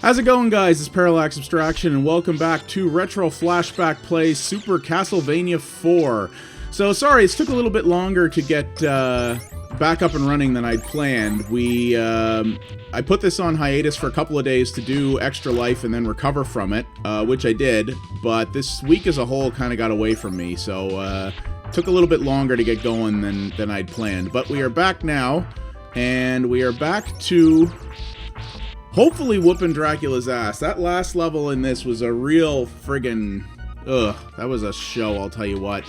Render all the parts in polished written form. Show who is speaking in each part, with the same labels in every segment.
Speaker 1: How's it going, guys? It's Parallax Abstraction, and welcome back to Retro Flashback Plays Super Castlevania 4. So, sorry, it took a little bit longer to get back up and running than I'd planned. I put this on hiatus for a couple of days to do Extra Life and then recover from it, which I did, but this week as a whole kind of got away from me, so took a little bit longer to get going than I'd planned. But we are back now, and we are back to hopefully whooping Dracula's ass. That last level in this was a real friggin'... that was a show, I'll tell you what.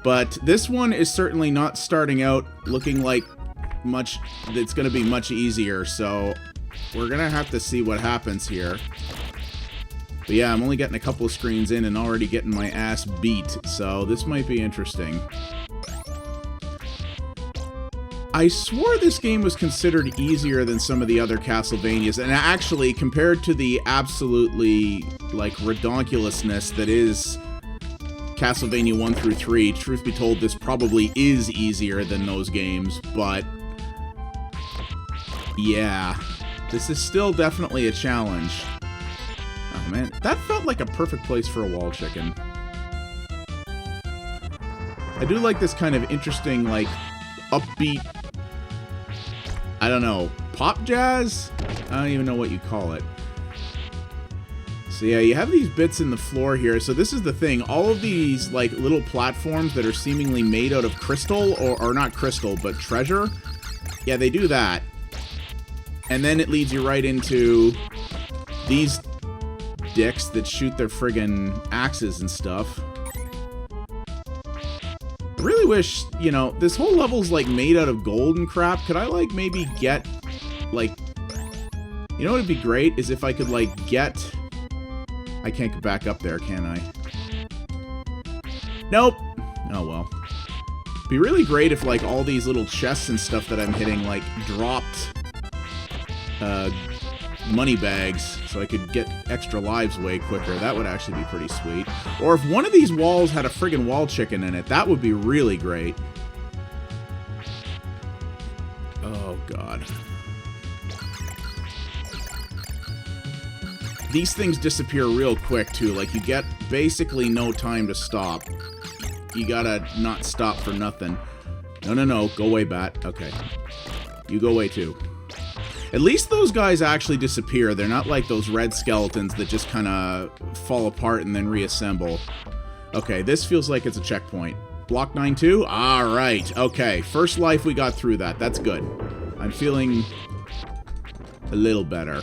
Speaker 1: But this one is certainly not starting out looking like it's going to be much easier, so we're going to have to see what happens here. But yeah, I'm only getting a couple of screens in and already getting my ass beat, so this might be interesting. I swore this game was considered easier than some of the other Castlevanias, and actually, compared to the absolutely, like, redonkulousness that is Castlevania 1 through 3, truth be told, this probably is easier than those games, but yeah, this is still definitely a challenge. Oh man, that felt like a perfect place for a wall chicken. I do like this kind of interesting, like, upbeat, I don't know, pop jazz? I don't even know what you call it. So yeah, you have these bits in the floor here. So this is the thing. All of these, like, little platforms that are seemingly made out of crystal, or not crystal, but treasure. Yeah, they do that. And then it leads you right into these dicks that shoot their friggin' axes and stuff. I really wish, you know, this whole level's, like, made out of gold and crap. Could I, like, maybe get, like... You know what would be great? Is if I could, like, get... I can't get back up there, can I? Nope! Oh, well. It'd be really great if, like, all these little chests and stuff that I'm hitting, like, dropped... money bags, so I could get extra lives way quicker. That would actually be pretty sweet. Or if one of these walls had a friggin' wall chicken in it, that would be really great. Oh, God. These things disappear real quick, too. Like, you get basically no time to stop. You gotta not stop for nothing. No. Go away, bat. Okay. You go away, too. At least those guys actually disappear. They're not like those red skeletons that just kind of fall apart and then reassemble. Okay, this feels like it's a checkpoint. Block 9-2? Alright, okay. First life, we got through that. That's good. I'm feeling a little better.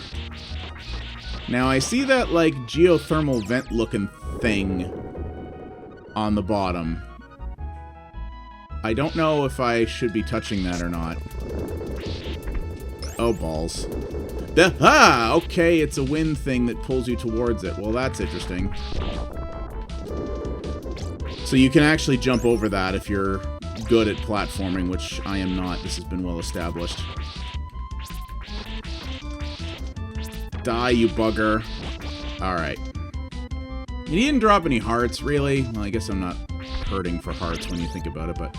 Speaker 1: Now, I see that, like, geothermal vent-looking thing on the bottom. I don't know if I should be touching that or not. Oh, balls. Okay, it's a wind thing that pulls you towards it. Well, that's interesting. So you can actually jump over that if you're good at platforming, which I am not. This has been well established. Die, you bugger. Alright. You didn't drop any hearts, really? Well, I guess I'm not hurting for hearts when you think about it, but...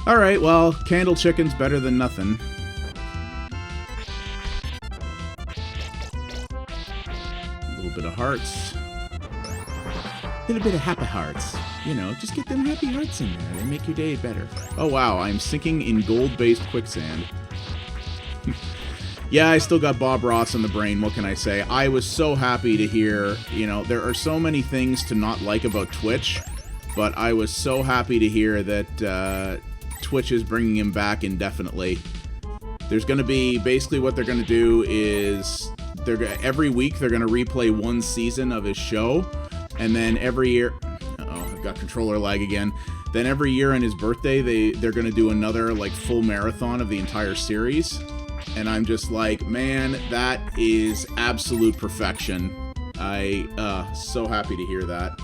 Speaker 1: Alright, well, candle chicken's better than nothing. Bit of hearts. Little bit of happy hearts. You know, just get them happy hearts in there. They make your day better. Oh wow, I'm sinking in gold-based quicksand. Yeah, I still got Bob Ross on the brain. What can I say? I was so happy to hear, you know, there are so many things to not like about Twitch, but I was so happy to hear that Twitch is bringing him back indefinitely. There's going to be, basically what they're going to do is... every week they're going to replay one season of his show, and then every year... Uh-oh, I've got controller lag again. Then every year on his birthday, they're going to do another, like, full marathon of the entire series. And I'm just like, man, that is absolute perfection. So happy to hear that.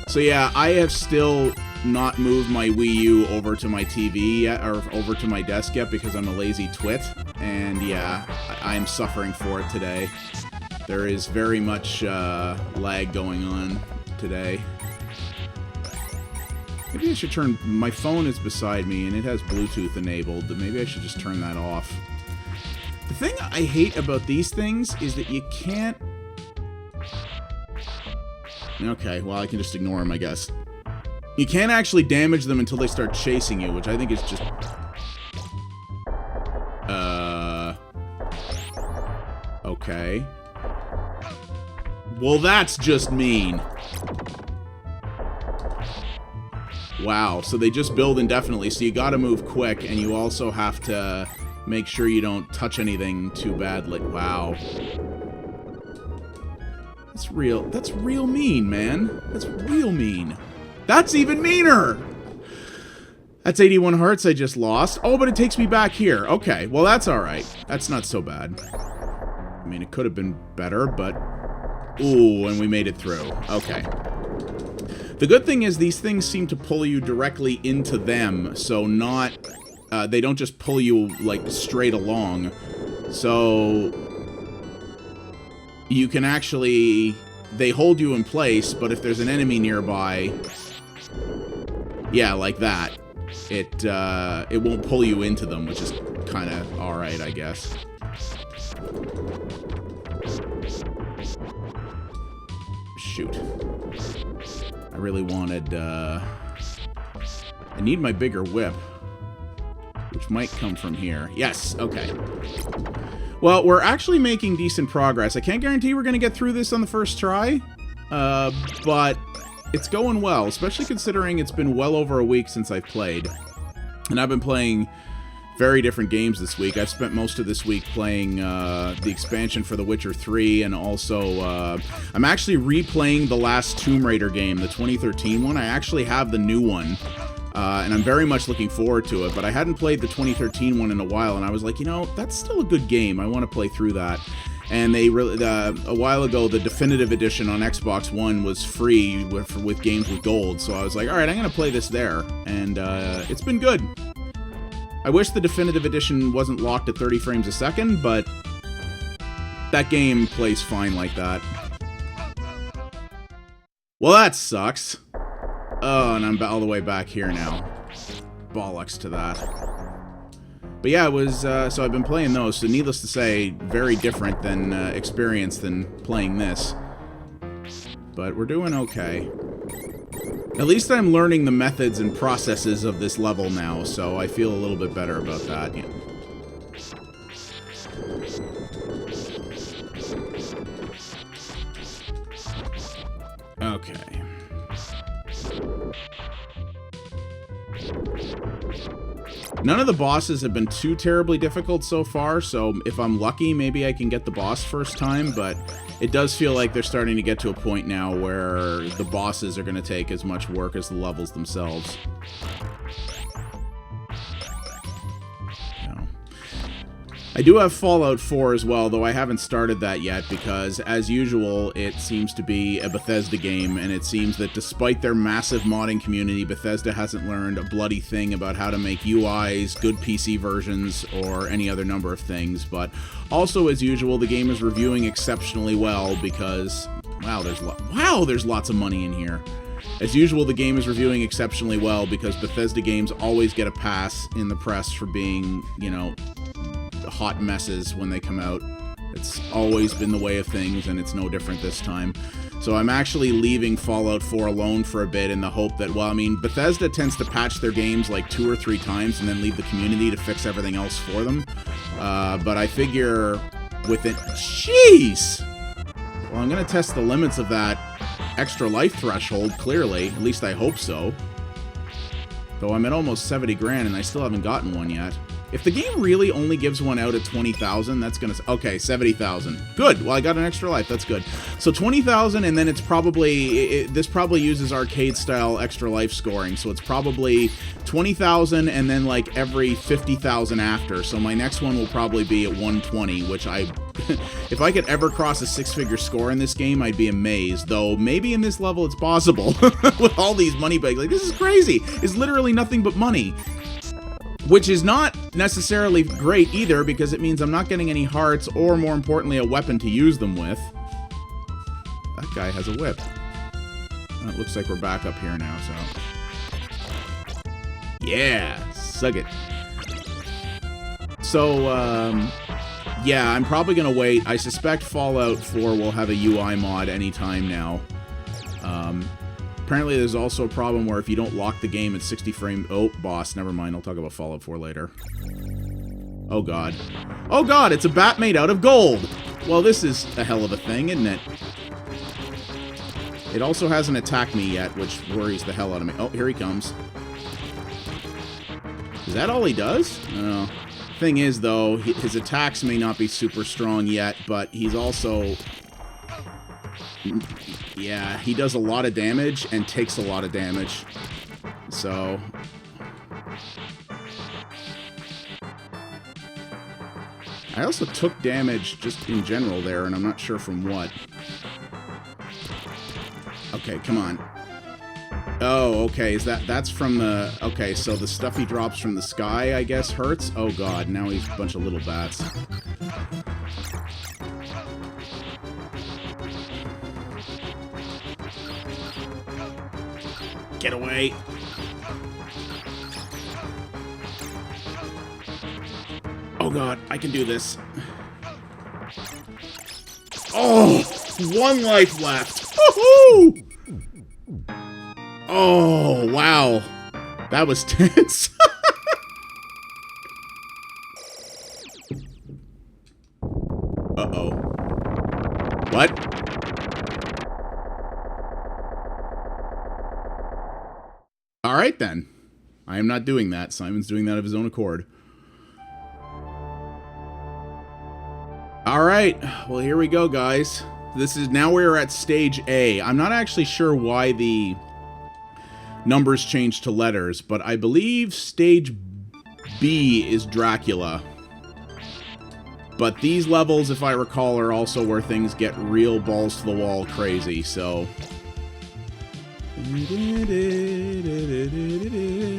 Speaker 1: So yeah, I have still not moved my Wii U over to my TV yet, or over to my desk yet, because I'm a lazy twit. And yeah, I am suffering for it today. There is very much lag going on today. Maybe I should turn... My phone is beside me, and it has Bluetooth enabled, but maybe I should just turn that off. The thing I hate about these things is that you can't... Okay, well, I can just ignore them, I guess. You can't actually damage them until they start chasing you, which I think is just... Okay. Well, that's just mean. Wow, so they just build indefinitely, so you gotta move quick, and you also have to make sure you don't touch anything too badly. Wow. That's real mean, man. That's real mean. That's even meaner! That's 81 hearts I just lost. Oh, but it takes me back here. Okay, well, that's alright. That's not so bad. I mean, it could have been better, but... Ooh, and we made it through. Okay. The good thing is these things seem to pull you directly into them, so not... they don't just pull you, like, straight along. So... You can actually... They hold you in place, but if there's an enemy nearby... Yeah, like that. It won't pull you into them, which is kind of alright, I guess. Shoot. I really wanted, I need my bigger whip, which might come from here. Yes, okay. Well, we're actually making decent progress. I can't guarantee we're going to get through this on the first try, but it's going well, especially considering it's been well over a week since I've played. And I've been playing very different games this week. I've spent most of this week playing the expansion for The Witcher 3, and also I'm actually replaying the last Tomb Raider game, the 2013 one. I actually have the new one, and I'm very much looking forward to it, but I hadn't played the 2013 one in a while, and I was like, you know, that's still a good game. I want to play through that. And they really, a while ago, the definitive edition on Xbox One was free with games with gold. So I was like, all right, I'm going to play this there. And it's been good. I wish the definitive edition wasn't locked at 30 frames a second, but that game plays fine like that. Well, that sucks. Oh, and I'm all the way back here now. Bollocks to that. But yeah, it was, so I've been playing those, so needless to say, very different than experience than playing this. But we're doing okay. At least I'm learning the methods and processes of this level now, so I feel a little bit better about that. Yeah. Okay. None of the bosses have been too terribly difficult so far, so if I'm lucky, maybe I can get the boss first time, but it does feel like they're starting to get to a point now where the bosses are going to take as much work as the levels themselves. I do have Fallout 4 as well, though I haven't started that yet because, as usual, it seems to be a Bethesda game, and it seems that despite their massive modding community, Bethesda hasn't learned a bloody thing about how to make UIs, good PC versions, or any other number of things. But also, as usual, the game is reviewing exceptionally well because, wow, there's lots of money in here. As usual, the game is reviewing exceptionally well because Bethesda games always get a pass in the press for being, you know, hot messes when they come out. It's always been the way of things, and it's no different this time. So I'm actually leaving Fallout 4 alone for a bit in the hope that, well, I mean, Bethesda tends to patch their games like 2 or 3 times and then leave the community to fix everything else for them. But I figure with it... Jeez! Well, I'm going to test the limits of that extra life threshold, clearly. At least I hope so. Though I'm at almost 70 grand and I still haven't gotten one yet. If the game really only gives one out at 20,000, that's gonna... Okay, 70,000. Good. Well, I got an extra life. That's good. So 20,000, and then it's probably... this probably uses arcade-style extra life scoring, so it's probably 20,000 and then, like, every 50,000 after. So my next one will probably be at 120, which I... if I could ever cross a 6-figure score in this game, I'd be amazed. Though, maybe in this level it's possible. With all these money bags. Like, this is crazy. It's literally nothing but money. Which is not necessarily great either, because it means I'm not getting any hearts, or more importantly, a weapon to use them with. That guy has a whip. It looks like we're back up here now, so... Yeah! Suck it. So, Yeah, I'm probably going to wait. I suspect Fallout 4 will have a UI mod anytime now. Apparently there's also a problem where if you don't lock the game at 60 frames... Oh, boss, never mind. I'll talk about Fallout 4 later. Oh, God. Oh, God, it's a bat made out of gold! Well, this is a hell of a thing, isn't it? It also hasn't attacked me yet, which worries the hell out of me. Oh, here he comes. Is that all he does? I don't know. Thing is, though, his attacks may not be super strong yet, but he's also... Yeah, he does a lot of damage and takes a lot of damage. So... I also took damage just in general there, and I'm not sure from what. Okay, come on. Oh, okay, that's from the... Okay, so the stuff he drops from the sky, I guess, hurts? Oh god, now he's a bunch of little bats. Get away! Oh god, I can do this. Oh! 1 life left! Woohoo! Oh, wow. That was tense. Uh-oh. What? Alright then. I am not doing that. Simon's doing that of his own accord. Alright. Well, here we go, guys. Now we're at stage A. I'm not actually sure why the numbers changed to letters, but I believe stage B is Dracula. But these levels, if I recall, are also where things get real balls to the wall crazy, so...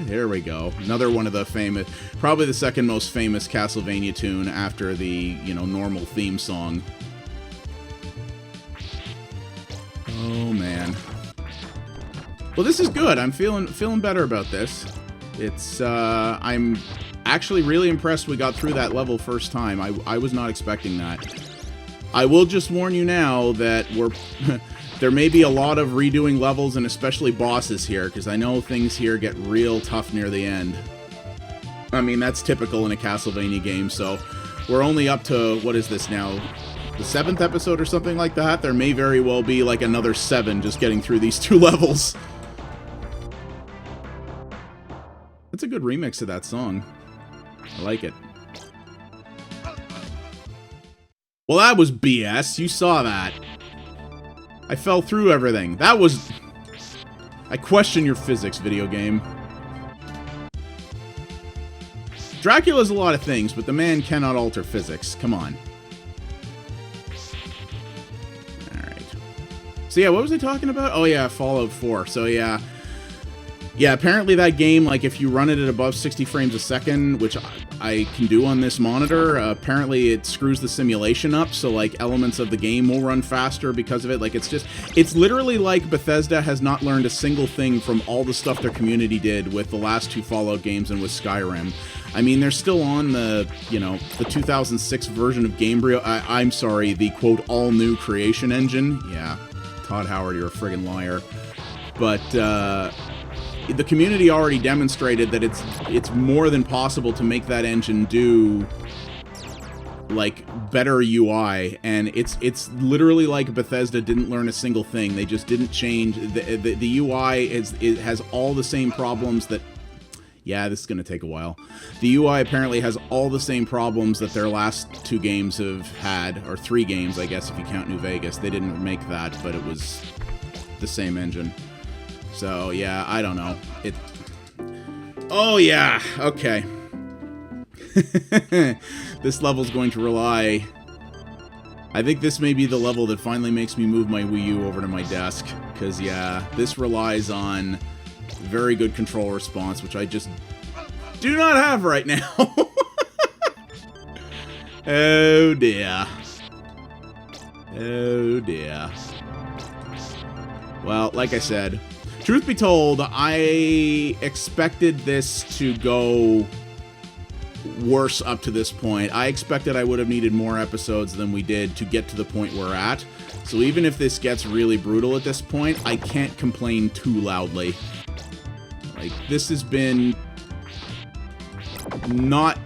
Speaker 1: There we go. Another one of the famous... Probably the second most famous Castlevania tune after the, you know, normal theme song. Oh, man. Well, this is good. I'm feeling better about this. It's, I'm actually really impressed we got through that level first time. I was not expecting that. I will just warn you now that there may be a lot of redoing levels and especially bosses here, because I know things here get real tough near the end. I mean, that's typical in a Castlevania game, so we're only up to, what is this now? The 7th episode or something like that? There may very well be like another 7 just getting through these 2 levels. That's a good remix of that song. I like it. Well, that was BS. You saw that. I fell through everything. That was... I question your physics, video game. Dracula's a lot of things, but the man cannot alter physics. Come on. Alright. So yeah, what was I talking about? Oh yeah, Fallout 4. So yeah... Yeah, apparently that game, like, if you run it at above 60 frames a second, which I can do on this monitor, apparently it screws the simulation up, so, like, elements of the game will run faster because of it. Like, it's literally like Bethesda has not learned a single thing from all the stuff their community did with the last 2 Fallout games and with Skyrim. I mean, they're still on the, you know, the 2006 version of Gamebryo. I'm sorry, the, quote, all-new creation engine. Yeah, Todd Howard, you're a friggin' liar. But, the community already demonstrated that it's more than possible to make that engine do like better UI, and it's literally like Bethesda didn't learn a single thing. They just didn't change the UI. It has all the same problems that... Yeah, this is going to take a while. The UI apparently has all the same problems that their last 2 games have had, or 3 games, I guess, if you count New Vegas. They didn't make that, but it was the same engine. So, yeah, I don't know. Oh, yeah, okay. This level's going to rely... I think this may be the level that finally makes me move my Wii U over to my desk. Because, yeah, this relies on very good control response, which I just do not have right now. Oh, dear. Oh, dear. Well, like I said... Truth be told, I expected this to go worse up to this point. I expected I would have needed more episodes than we did to get to the point we're at. So even if this gets really brutal at this point, I can't complain too loudly. Like, this has been not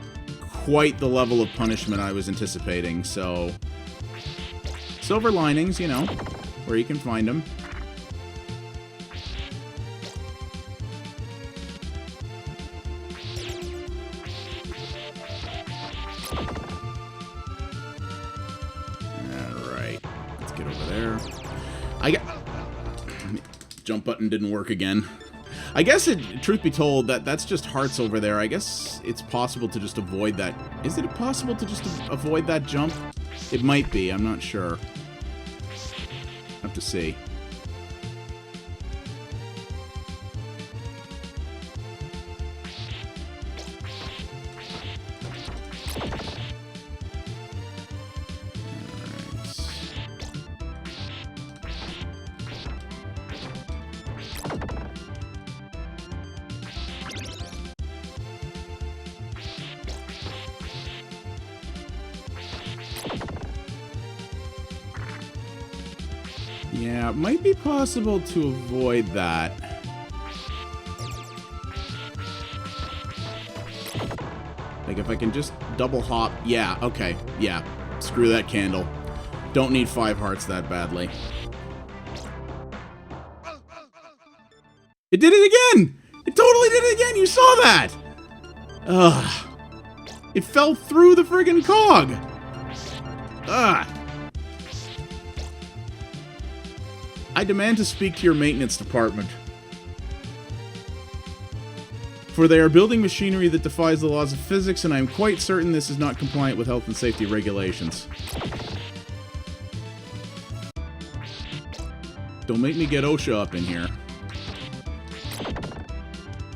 Speaker 1: quite the level of punishment I was anticipating, so... Silver linings, you know, where you can find them. Alright, let's get over there. Jump button didn't work again. I guess, truth be told, that's just hearts over there. I guess it's possible to just avoid that. Is it possible to just avoid that jump? It might be. I'm not sure. Have to see. Yeah, it might be possible to avoid that. Like, if I can just double hop... Yeah, okay. Yeah. Screw that candle. Don't need 5 hearts that badly. It did it again! It totally did it again! You saw that! Ugh. It fell through the friggin' cog! Ugh. I demand to speak to your maintenance department. For they are building machinery that defies the laws of physics, and I am quite certain this is not compliant with health and safety regulations. Don't make me get OSHA up in here.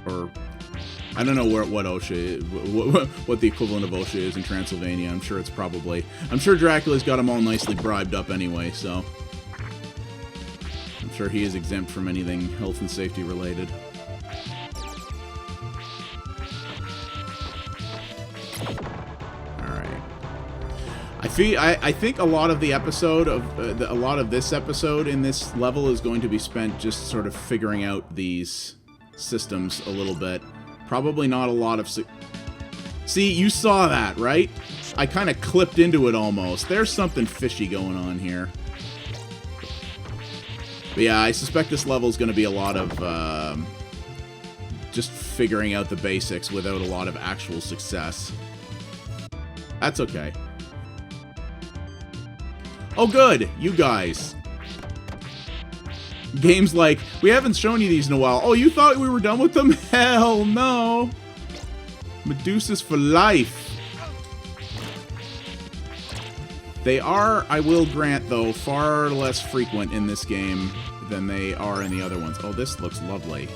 Speaker 1: Or... I don't know what OSHA is, what the equivalent of OSHA is in Transylvania. I'm sure it's probably... I'm sure Dracula's got them all nicely bribed up anyway, so... I'm sure he is exempt from anything health and safety related. Alright. I think a lot of the episode of... a lot of this episode in this level is going to be spent just sort of figuring out these systems a little bit. Probably not a lot of... See, you saw that, right? I kind of clipped into it almost. There's something fishy going on here. But yeah, I suspect this level is going to be a lot of just figuring out the basics without a lot of actual success. That's okay. Oh good, you guys. Games like, we haven't shown you these in a while. Oh, you thought we were done with them? Hell no. Medusas for life. They are, I will grant, though, far less frequent in this game than they are in the other ones. Oh, this looks lovely.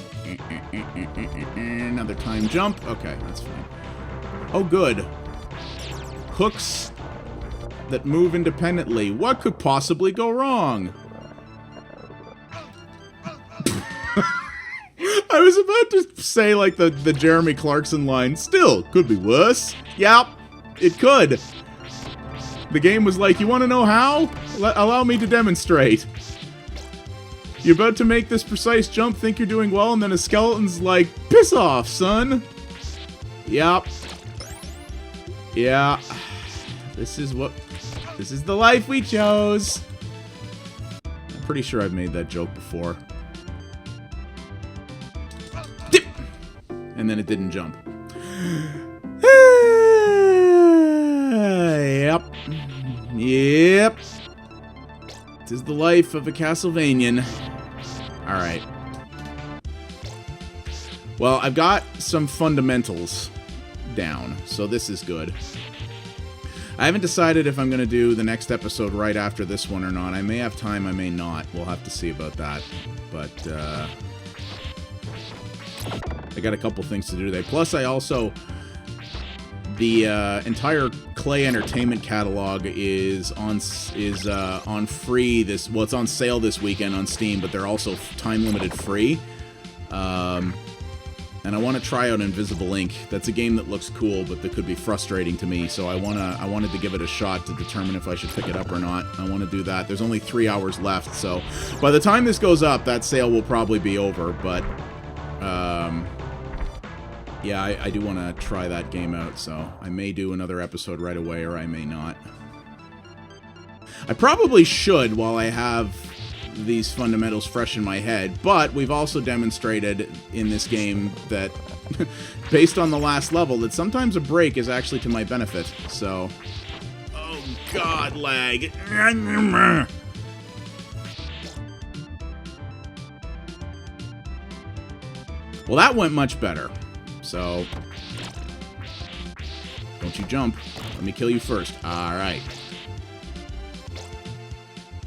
Speaker 1: Another time jump. Okay, that's fine. Oh, good. Hooks that move independently. What could possibly go wrong? I was about to say, like, the Jeremy Clarkson line. Still, could be worse. Yep, it could. The game was like, you want to know how? Allow me to demonstrate. You're about to make this precise jump, think you're doing well, and then a skeleton's like, piss off, son. Yep. Yeah. This is the life we chose. I'm pretty sure I've made that joke before. Dip! And then it didn't jump. Yep. Yep. This is the life of a Castlevanian. Alright. Well, I've got some fundamentals down, so this is good. I haven't decided if I'm going to do the next episode right after this one or not. I may have time, I may not. We'll have to see about that. But, I got a couple things to do today. Plus, I also... The entire Clay Entertainment catalog is on free this... Well, it's on sale this weekend on Steam, but they're also time-limited free. And I want to try out Invisible Ink. That's a game that looks cool, but that could be frustrating to me. So I wanted to give it a shot to determine if I should pick it up or not. I want to do that. There's only 3 hours left, so by the time this goes up, that sale will probably be over. But yeah, I do want to try that game out. So I may do another episode right away, or I may not. I probably should while I have these fundamentals fresh in my head, but we've also demonstrated in this game that, based on the last level, that sometimes a break is actually to my benefit, so... Oh god, lag. Well, that went much better, so... Don't you jump. Let me kill you first. Alright.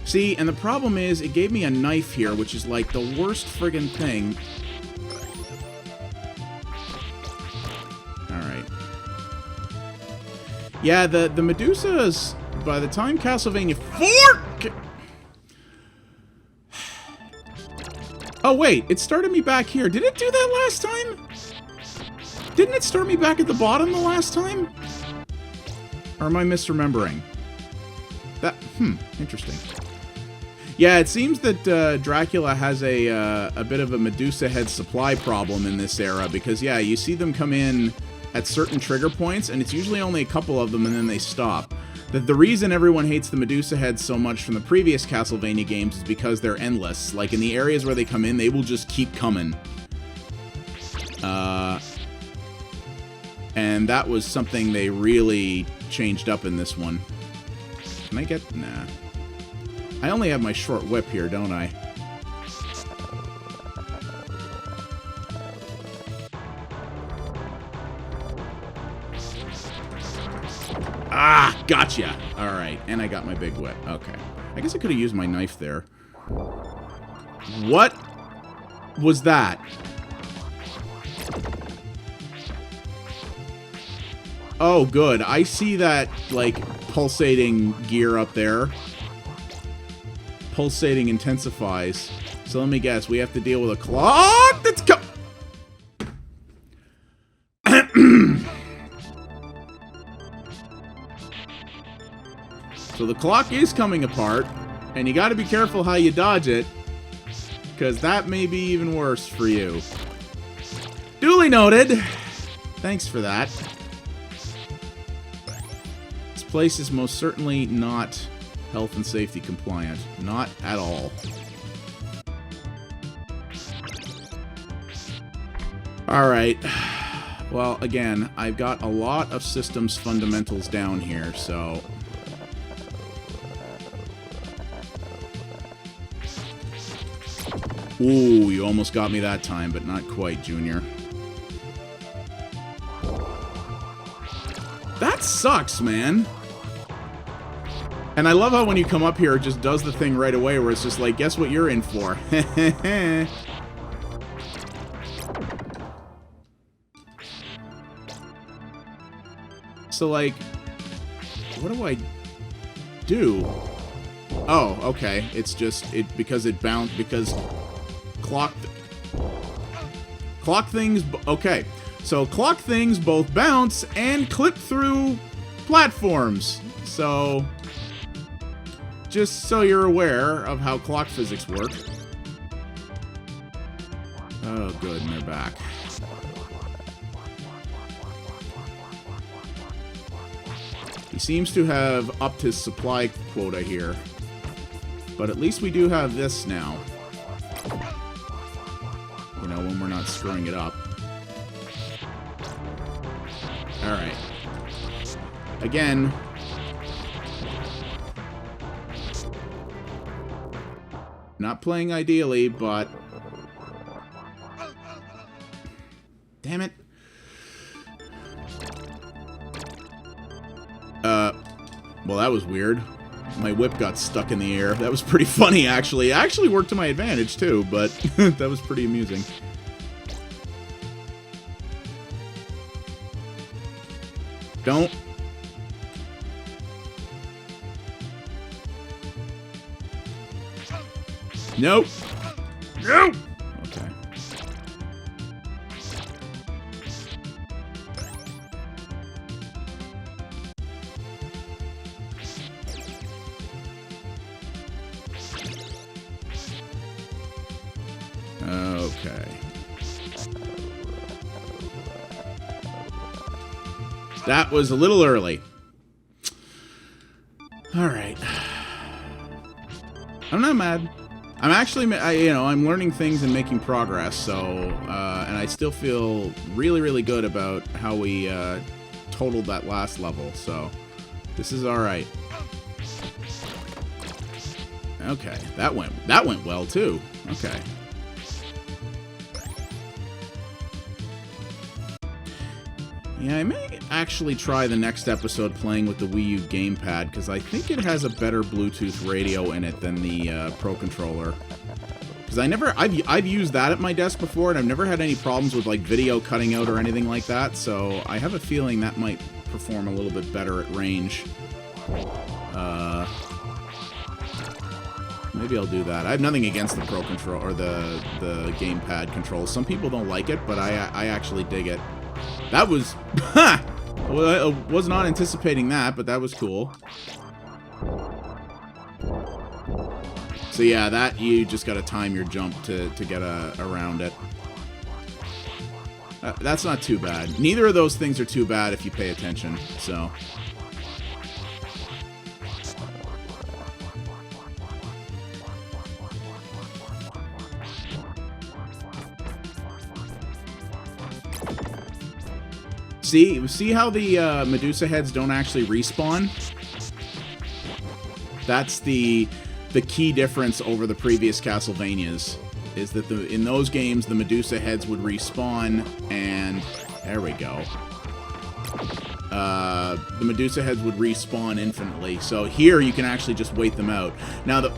Speaker 1: See, and the problem is, it gave me a knife here, which is like the worst friggin' thing. Alright. Yeah, the Medusas, by the time Castlevania 4... Oh, wait, it started me back here. Did it do that last time? Didn't it start me back at the bottom the last time? Or am I misremembering? That, interesting. Yeah, it seems that Dracula has a bit of a Medusa head supply problem in this era, because, yeah, you see them come in at certain trigger points, and it's usually only a couple of them, and then they stop. The reason everyone hates the Medusa heads so much from the previous Castlevania games is because they're endless. Like, in the areas where they come in, they will just keep coming. And that was something they really changed up in this one. Can I get... Nah. I only have my short whip here, don't I? Ah, gotcha! Alright, and I got my big whip. Okay. I guess I could have used my knife there. What was that? Oh, good. I see that, like, pulsating gear up there. Pulsating intensifies. So let me guess, we have to deal with a clock that's So the clock is coming apart, and you gotta be careful how you dodge it, because that may be even worse for you. Duly noted. Thanks for that. This place is most certainly not health and safety compliant. Not at all. Alright. Well, again, I've got a lot of systems fundamentals down here, so... Ooh, you almost got me that time, but not quite, Junior. That sucks, man! And I love how when you come up here, it just does the thing right away, where it's just like, guess what you're in for? So, like, what do I do? Oh, okay. It's just, because it bounced, because clock things, okay. So, clock things both bounce and clip through platforms. So... just so you're aware of how clock physics work. Oh, good, and they're back. He seems to have upped his supply quota here. But at least we do have this now. You know, when we're not screwing it up. Alright. Again... not playing ideally, but... damn it. Well, that was weird. My whip got stuck in the air. That was pretty funny, actually. It actually worked to my advantage, too, but that was pretty amusing. Don't. Nope. Nope. Okay. Okay. That was a little early. All right. I'm not mad. I'm actually, I'm learning things and making progress, so, and I still feel really, really good about how we totaled that last level, so this is all right. Okay, that went well, too. Okay. Yeah, I may actually try the next episode playing with the Wii U gamepad, because I think it has a better Bluetooth radio in it than the Pro Controller. Because I've used that at my desk before, and I've never had any problems with, like, video cutting out or anything like that, so I have a feeling that might perform a little bit better at range. Maybe I'll do that. I have nothing against the Pro Controller, or the gamepad controls. Some people don't like it, but I actually dig it. That was... Ha! Well, I was not anticipating that, but that was cool. So yeah, that you just gotta time your jump to get around it. That's not too bad. Neither of those things are too bad if you pay attention, so... See how the Medusa heads don't actually respawn? That's the key difference over the previous Castlevanias, is that in those games the Medusa heads would respawn, and there we go. The Medusa heads would respawn infinitely. So here you can actually just wait them out. Now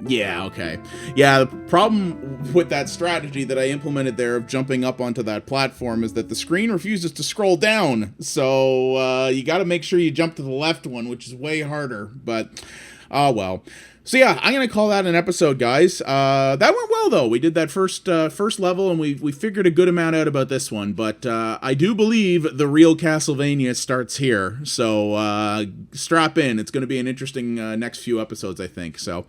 Speaker 1: yeah, okay. Yeah, the problem with that strategy that I implemented there of jumping up onto that platform is that the screen refuses to scroll down. So you got to make sure you jump to the left one, which is way harder. But, well. So yeah, I'm going to call that an episode, guys. That went well, though. We did that first level, and we figured a good amount out about this one. But I do believe the real Castlevania starts here. So strap in. It's going to be an interesting next few episodes, I think. So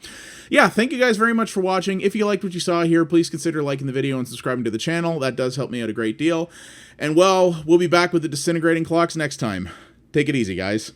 Speaker 1: yeah, thank you guys very much for watching. If you liked what you saw here, please consider liking the video and subscribing to the channel. That does help me out a great deal. And well, we'll be back with the disintegrating clocks next time. Take it easy, guys.